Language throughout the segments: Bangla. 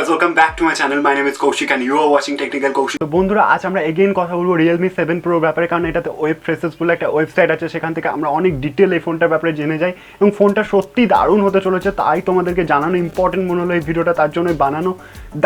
guys, welcome back to my channel. My name is Kaushik and you are watching Technical Kaushik. তো বন্ধুরা আজ আমরা এগেইন কথা বলবো Realme 7 Pro ব্যাপারে, কারণ এটাতে ওয়েব ফ্রেসেস বলে একটা ওয়েবসাইট আছে, সেখান থেকে আমরা অনেক ডিটেল এই ফোনটার ব্যাপারে জেনে যাই এবং ফোনটা সত্যি দারুণ হতে চলেছে। তাই তোমাদেরকে জানানো ইম্পর্টেন্ট মনে হলো এই ভিডিওটা, তার জন্যই বানানো।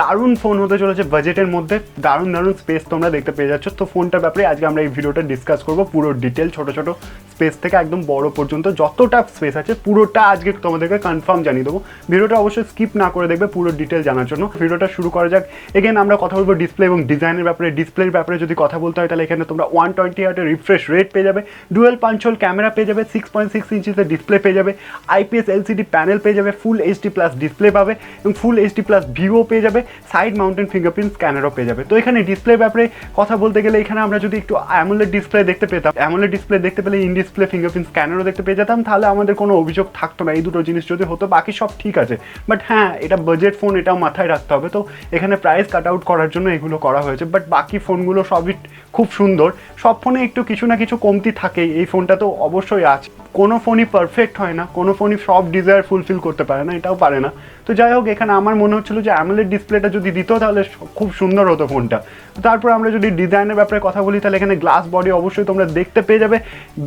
দারুণ ফোন হতে চলেছে, বাজেটের মধ্যে দারুণ দারুণ স্পেস তোমরা দেখতে পেয়ে যাচ্ছ। তো ফোনটার ব্যাপারে আজকে আমরা এই ভিডিওটা ডিসকাস করবো, পুরো ডিটেল ছোট ছোট স্পেস থেকে একদম বড় পর্যন্ত যতটা স্পেস আছে পুরোটা আজকে তোমাদেরকে কনফার্ম জানিয়ে দেবো। ভিডিওটা অবশ্যই স্কিপ না করে দেখবে পুরো ডিটেল জানার জন্য। ভিডিওটা শুরু করা যাক। এগেন আমরা কথা বলবো ডিসপ্লে এবং ডিজাইনের ব্যাপারে। ডিসপ্লের ব্যাপারে যদি কথা বলতে হয় তাহলে এখানে তোমরা 120 হার্টের রিফ্রেশ রেট পেয়ে যাবে, ডুয়েল পাঞ্চ হোল ক্যামেরা পেয়ে যাবে, 6.6 ইঞ্চিসের ডিসপ্লে পেয়ে যাবে, আইপিএস এলসিডি প্যানেল পেয়ে যাবে, ফুল এইচডি প্লাস ডিসপ্লে পাবে এবং ফুল এইচডি প্লাস ভিউও পেয়ে যাবে, সাইড মাউন্টেন ফিঙ্গারপ্রিন্ট স্ক্যানারও পেয়ে যাবে। তো এখানে ডিসপ্লের ব্যাপারে কথা বলতে গেলে এখানে আমরা যদি একটু অ্যামোলেড ডিসপ্লে দেখতে পেতাম, অ্যামোলেড ডিসপ্লে দেখতে পেলে ইন ডিসপ্লে ফিঙ্গারপ্রিন্ট স্ক্যানারও দেখতে পেয়ে যেতাম, তাহলে আমাদের কোনো অভিযোগ থাকতো না। এই দুটো জিনিস যদি হতো, বাকি সব ঠিক আছে। বাট হ্যাঁ, এটা বাজেট ফোন, এটাও মাথায় রাখতে হবে। তো এখানে প্রাইস কাট আউট করার জন্য এগুলো করা হয়েছে। বাট বাকি ফোনগুলো সবই খুব সুন্দর, সব ফোনে একটু কিছু না কিছু কমতি থাকেই, এই ফোনটা তো অবশ্যই আছে। কোনো ফোনই পারফেক্ট হয় না, কোনো ফোনই সব ডিজায়ার ফুলফিল করতে পারে না, এটাও পারে না। তো যাই হোক, এখানে আমার মনে হচ্ছিল যে অ্যামোলেড ডিসপ্লেটা যদি দিত তাহলে খুব সুন্দর হতো ফোনটা। তারপর আমরা যদি ডিজাইনের ব্যাপারে কথা বলি তাহলে এখানে গ্লাস বডি অবশ্যই তোমরা দেখতে পেয়ে যাবে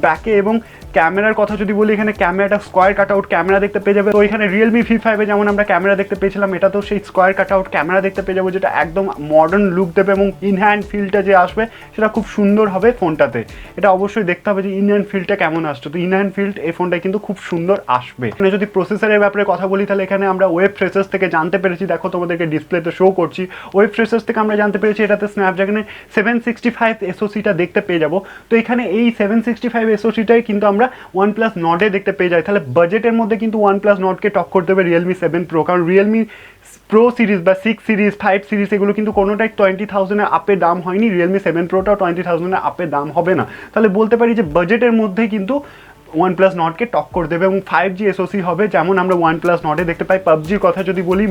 ব্যাকে। এবং ক্যামেরার কথা যদি বলি, এখানে ক্যামেরাটা স্কোয়ার কাট আউট ক্যামেরা দেখতে পেয়ে যাবে। তো এখানে Realme V5 যেমন আমরা ক্যামেরা দেখতে পেয়েছিলাম, এটা তো সেই স্কোয়ার কাট আউট ক্যামেরা দেখতে পেয়ে যাবো, যেটা একদম মডার্ন লুক দেবে এবং ইন হ্যান্ড ফিলটা যে আসবে সেটা খুব সুন্দর হবে ফোনটাতে। এটা অবশ্যই দেখতে হবে যে ইন হ্যান্ড ফিলটা কেমন আসছে। তো ইন হ্যান্ড ফিল্ড এই ফোনটায় কিন্তু খুব সুন্দর আসবে। এখানে যদি প্রসেসরের ব্যাপারে কথা বলি তাহলে এখানে আমরা ওয়েব ফ্রেসেস থেকে জানতে পেরেছি, দেখো তোমাদেরকে ডিসপ্লেতে শো করছি, ওয়েব ফ্রেসেস থেকে আমরা জানতে পেরেছি এটাতে স্ন্যাপড্রাগনের 765 এসওসিটা দেখতে পেয়ে যাবো। তো এখানে এই 765 এসওসিটাই কিন্তু আমরা OnePlus নটে দেখতে পেয়ে যাই। তাহলে বাজেটের মধ্যে কিন্তু OnePlus নটকে টক্কর দেবে Realme 7 Pro, কারণ Realme Pro সিরিজ বা 6 সিরিজ 5 সিরিজ এগুলো কিন্তু কোনোটাই 20,000-এর আপে দাম হয়নি। Realme 7 Proটাও 20,000-এর আপে দাম হবে না। তাহলে বলতে পারি যে বাজেটের মধ্যেই কিন্তু OnePlus নটকে টক্কর দেবে এবং 5G SoC হবে, যেমন আমরা OnePlus নটে দেখতে পাই। পাবজির কথা যদি বলি,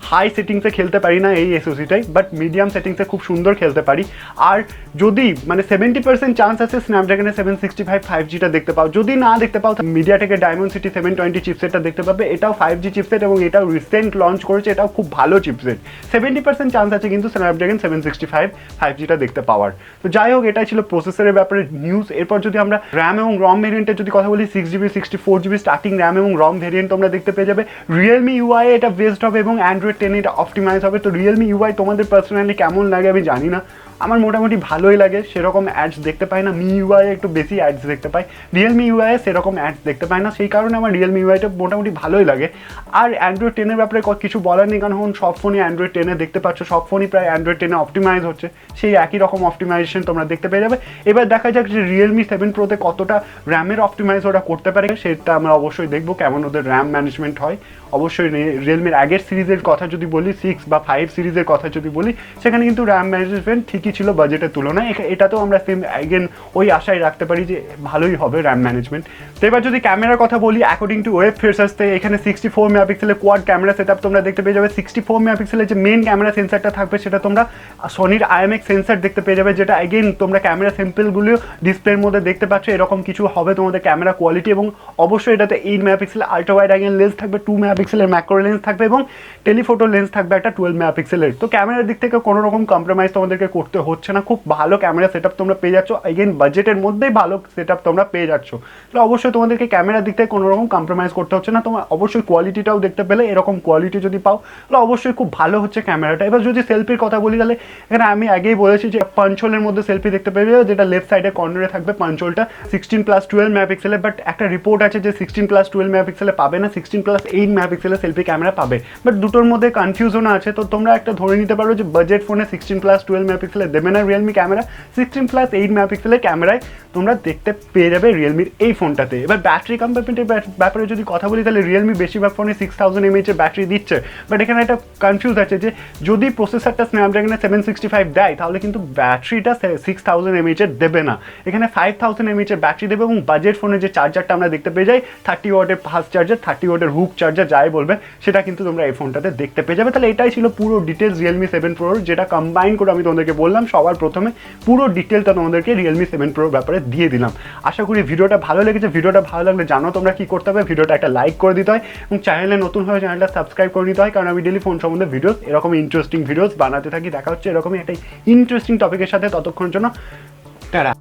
হাই সেটিংসে খেলতে পারি না এই এসওসিটাই, বাট মিডিয়াম সেটিংসে খুব সুন্দর খেলতে পারি। আর যদি মানে 70% চান্স আছে স্ন্যাপড্রাগনের 765 5Gটা দেখতে পাও। যদি না দেখতে পাও মিডিয়াটেকের Dimensity 720 চিপসেটটা দেখতে পাবে, এটাও 5G চিপসেট এবং এটাও রিসেন্ট লঞ্চ করেছে, এটাও খুব ভালো চিপসেট। 70% চান্স আছে কিন্তু স্ন্যাপড্রাগন 765 5Gটা দেখতে পাওয়ার। তো যাই হোক, এটাই ছিল প্রসেসরের ব্যাপারে নিউজ। এরপর যদি আমরা র্যাম এবং রম ভেরিয়েন্টের যদি কথা বলি, 6GB 64GB স্টার্টিং র্যাম এবং রম ভেরিয়েন্ট তোমরা দেখতে পেয়ে যাবে। Realme UI এটা বেসড হবে এবং Android 10 এটা অপটিমাইজ হবে। তো Realme UI তোমাদের পার্সোনালি কেমন লাগে আমি জানি না, আমার মোটামুটি ভালোই লাগে। সেরকম অ্যাডস দেখতে পাই না, MIUI একটু বেশি অ্যাডস দেখতে পাই, Realme UI সেরকম অ্যাডস দেখতে পাই না, সেই কারণে আমার Realme UIটা মোটামুটি ভালোই লাগে। আর Android 10-এর ব্যাপারে কিছু বলার নেই, কারণ সব ফোনই Android 10-এ দেখতে পাচ্ছ, সব ফোনই প্রায় Android 10-এ অপটিমাইজ হচ্ছে, সেই একই রকম অপটিমাইজেশন তোমরা দেখতে পেয়ে যাবে। এবার দেখা যাক যে Realme 7 Proতে কতটা র্যামের অপটিমাইজ ওরা করতে পারে, সেটা আমরা অবশ্যই দেখবো কেমন ওদের র্যাম ম্যানেজমেন্ট হয়। অবশ্যই Realme-র আগের সিরিজের কথা যদি বলি, 6 বা 5 সিরিজের কথা যদি বলি, সেখানে কিন্তু র্যাম ম্যানেজমেন্ট ঠিকই ছিল বাজেটের তুলনায়। এটাতেও আমরা সেম অ্যাগেন ওই আশায় রাখতে পারি যে ভালোই হবে র্যাম ম্যানেজমেন্ট। তো এবার যদি ক্যামেরার কথা বলি, অ্যাকর্ডিং টু ওয়েব ফ্রেসার্সতে এখানে 64 মেগাপিক্সেলের কোয়াড ক্যামেরা সেটআপ তোমরা দেখতে পেয়ে যাবে। 64 মেগাপিক্সেলের যে মেন ক্যামেরা সেন্সারটা থাকবে সেটা তোমরা সনির IMX সেন্সার দেখতে পেয়ে যাবে, যেটা অ্যাগেন তোমরা ক্যামেরা স্যাম্পলগুলো ডিসপ্লের মধ্যে দেখতে পাচ্ছ, এরকম কিছু হবে তোমাদের ক্যামেরা কোয়ালিটি। এবং অবশ্যই এটাতে 8 মেগাপিক্সেলের আল্ট্রা ওয়াইড অ্যাঙ্গেল লেন্স থাকবে, 2 মেগাপিক্সেলের ম্যাক্রো লেন্স থাকবে এবং টেলিফোটো লেন্স থাকবে একটা 12 মেগাপিক্সেলের। তো ক্যামেরার দিক থেকে কোনো রকম কম্প্রোমাইজ তোমাদেরকে করতে হচ্ছে না, খুব ভালো ক্যামেরা সেটআপ তোমরা পেয়ে যাচ্ছ। এগেন বাজেটের মধ্যেই ভালো সেটআপ তোমরা পেয়ে যাচ্ছ, তাহলে অবশ্যই তোমাদেরকে ক্যামেরার দিক থেকে কোনো রকম কম্প্রোমাইজ করতে হচ্ছে না। তোমরা অবশ্যই কোয়ালিটিটাও দেখতে পেলে, এরকম কোয়ালিটি যদি পাও তাহলে অবশ্যই খুব ভালো হচ্ছে ক্যামেরাটা। এবার যদি সেলফির কথা বলি তাহলে এখানে আমি আগেই বলেছি যে পাঞ্চোলের মধ্যে সেলফি দেখতে পেয়ে যাবে, যেটা লেফট সাইডে কর্নারে থাকবে পাঞ্চোলটা 16+12 মেগাপিক্সেলের। বাট একটা রিপোর্ট আছে যে 16+12 মেগাপিক্সেলে পাবে না, 16+8 মেগাপিক্সেলের সেলফি ক্যামেরা পাবে। বাট দুটোর মধ্যে কনফিউশন আছে, তো তোমরা একটা ধরে নিতে পারো যে বাজেট ফোনে 16+12 মেগাপিক্সেলের দেবে না Realme ক্যামেরা, 16+8 মেগাপিক্সেলের ক্যামেরায় তোমরা দেখতে পেয়ে যাবে Realme-র এই ফোনটাতে। এবার ব্যাটারি কম্প্যারিটিভ ব্যাপারে যদি কথা বলি তাহলে Realme বেশিরভাগ ফোনে 6000 mAh ব্যাটারি দিচ্ছে। বাট এখানে একটা কনফিউজ আছে যে যদি প্রসেসরটা স্ন্যাপড্রাগনের 765 দেয় তাহলে কিন্তু ব্যাটারিটা 6000 mAh দেবে না, এখানে 5000 mAh ব্যাটারি দেবে। এবং বাজেট ফোনের যে চার্জারটা আমরা দেখতে পেয়ে যাই 30 ওয়াটের ফাস্ট চার্জার, 30 ওয়াটের হুক চার্জার যাই বলবে, সেটা কিন্তু তোমরা এই ফোনটাতে দেখতে পেয়ে যাবে। তাহলে এটাই ছিল পুরো ডিটেলস Realme 7 Pro, যেটা কম্বাইন করে আমি তোমাদেরকে বললাম করলাম, সবার প্রথমে পুরো ডিটেলটা তোমাদেরকে Realme 7 Pro ব্যাপারে দিয়ে দিলাম। আশা করি ভিডিওটা ভালো লেগেছে। ভিডিওটা ভালো লাগলে জানো তোমরা কি করতে হবে, ভিডিওটা একটা লাইক করে দিতে হয় এবং চ্যানেলে নতুন হয়ে চ্যানেলটা সাবস্ক্রাইব করে নিতে হয়, কারণ আমি ডেলি ফোন সম্বন্ধে ভিডিওস এরকম ইন্টারেস্টিং ভিডিওস বানাতে থাকি। দেখা হচ্ছে এরকমই একটা ইন্টারেস্টিং টপিকের সাথে, ততক্ষণের জন্য টাটা।